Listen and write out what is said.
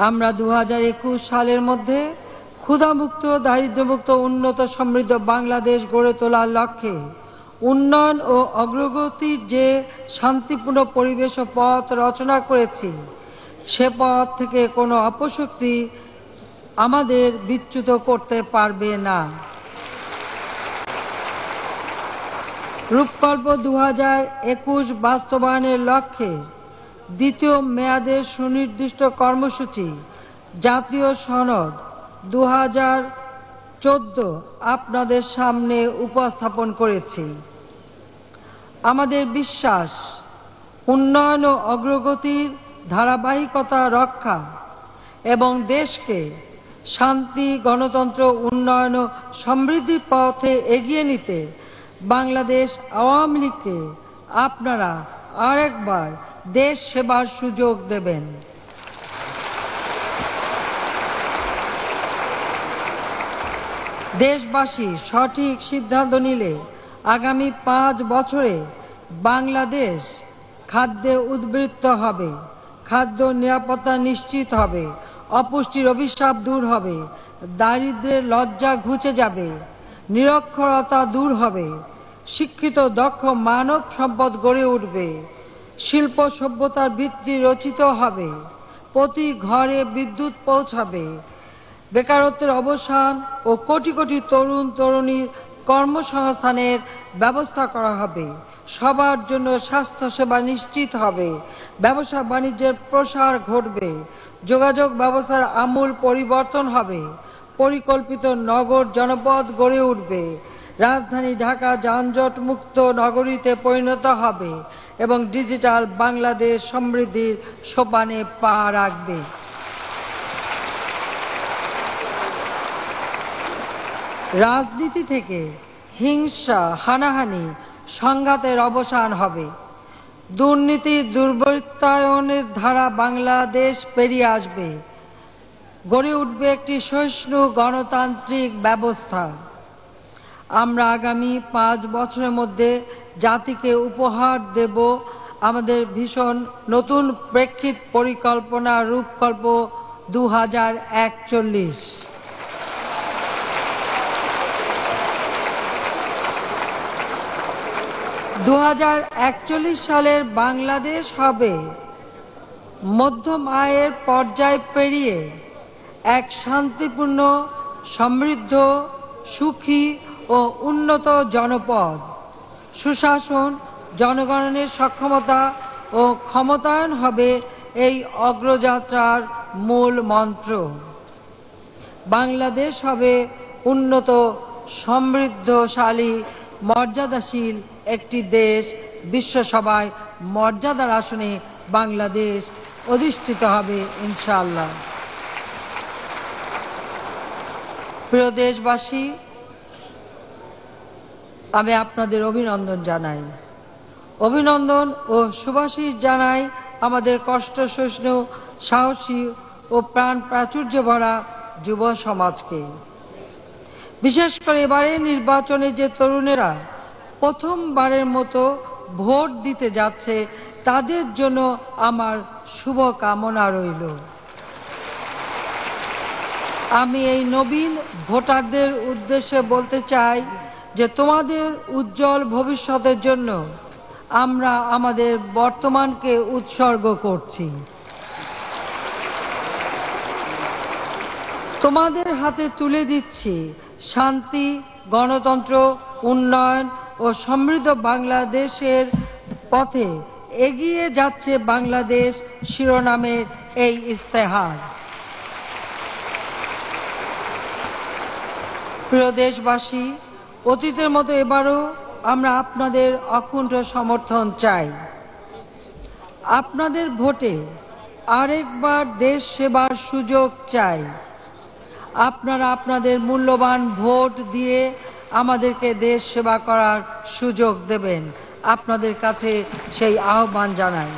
আমরা 2021 সালের মধ্যে ক্ষুধামুক্ত, দারিদ্র্যমুক্ত, উন্নত সমৃদ্ধ বাংলাদেশ গড়ে তোলার লক্ষ্যে উন্নয়ন ও অগ্রগতির যে শান্তিপূর্ণ পরিবেশ ও পথ রচনা করেছি, সে পথ থেকে কোনো অপশক্তি আমাদের বিচ্যুত করতে পারবে না। রূপকল্প 2021 বাস্তবায়নের লক্ষ্যে দ্বিতীয় মেয়াদের সুনির্দিষ্ট কর্মসূচি জাতীয় সনদ 2014 আপনাদের সামনে উপস্থাপন করেছি। আমাদের বিশ্বাস, উন্নয়ন ও অগ্রগতির ধারাবাহিকতা রক্ষা এবং দেশকে শান্তি, গণতন্ত্র, উন্নয়ন ও সমৃদ্ধির পথে এগিয়ে নিতে বাংলাদেশ আওয়ামী লীগকে আপনারা আরেকবার দেশ সেবার সুযোগ দেবেন। দেশবাসী সঠিক সিদ্ধান্ত নিলে আগামী 5 বছরে বাংলাদেশ খাদ্যে উদ্বৃত্ত হবে, খাদ্য নিরাপত্তা নিশ্চিত হবে, অপুষ্টির অভিশাপ দূর হবে, দারিদ্র্যের লজ্জা ঘুচে যাবে, নিরক্ষরতা দূর হবে, শিক্ষিত দক্ষ মানব সম্পদ গড়ে উঠবে, শিল্প সভ্যতার ভিত্তি রচিত হবে, প্রতি ঘরে বিদ্যুৎ পৌঁছাবে, বেকারত্বের অবসান ও কোটি কোটি তরুণ তরুণীর কর্মসংস্থানের ব্যবস্থা করা হবে, সবার জন্য স্বাস্থ্যসেবা নিশ্চিত হবে, ব্যবসা বাণিজ্যের প্রসার ঘটবে, যোগাযোগ ব্যবস্থার আমূল পরিবর্তন হবে, পরিকল্পিত নগর জনপদ গড়ে উঠবে, রাজধানী ঢাকা যানজট মুক্ত নগরীতে পরিণত হবে এবং ডিজিটাল বাংলাদেশ সমৃদ্ধির সোপানে পা রাখবে। রাজনীতি থেকে হিংসা, হানাহানি, সংঘাতের অবসান হবে। দুর্নীতির, দুর্বৃত্তায়নের ধারা বাংলাদেশ পেরিয়ে আসবে। গড়ে উঠবে একটি সহিষ্ণু গণতান্ত্রিক ব্যবস্থা। আমরা আগামী 5 বছরের মধ্যে জাতিকে উপহার দেব আমাদের ভীষণ নতুন প্রেক্ষিত পরিকল্পনা রূপকল্প 2041। 2041 সালের বাংলাদেশ হবে মধ্যম আয়ের পর্যায় পেরিয়ে এক শান্তিপূর্ণ, সমৃদ্ধ, সুখী ও উন্নত জনপদ। সুশাসন, জনগণের সক্ষমতা ও ক্ষমতায়ন হবে এই অগ্রযাত্রার মূল মন্ত্র। বাংলাদেশ হবে উন্নত, সমৃদ্ধশালী, মর্যাদাশীল একটি দেশ। বিশ্বসভায় মর্যাদার আসনে বাংলাদেশ অধিষ্ঠিত হবে ইনশাআল্লাহ। প্রিয় দেশবাসী, আমি আপনাদের অভিনন্দন জানাই। অভিনন্দন ও শুভাশীষ জানাই আমাদের কষ্ট সহিষ্ণু, সাহসী ও প্রাণ প্রাচুর্য ভরা যুব সমাজকে। বিশেষ করে এবারে নির্বাচনে যে তরুণেরা প্রথমবারের মতো ভোট দিতে যাচ্ছে, তাদের জন্য আমার শুভ কামনা রইল। আমি এই নবীন ভোটারদের উদ্দেশ্যে বলতে চাই যে তোমাদের উজ্জ্বল ভবিষ্যতের জন্য আমরা আমাদের বর্তমানকে উৎসর্গ করছি। তোমাদের হাতে তুলে দিচ্ছি শান্তি, গণতন্ত্র, উন্নয়ন ও সমৃদ্ধ বাংলাদেশের পথে এগিয়ে যাচ্ছে বাংলাদেশ শিরোনামের এই ইস্তেহার। প্রিয় দেশবাসী, অতীতের মতো এবারও আমরা আপনাদের অকুণ্ঠ সমর্থন চাই। আপনাদের ভোটে আরেকবার দেশ সেবার সুযোগ চাই। আপনারা আপনাদের মূল্যবান ভোট দিয়ে আমাদেরকে দেশ সেবা করার সুযোগ দেবেন। আপনাদের কাছে সেই আহ্বান জানাই।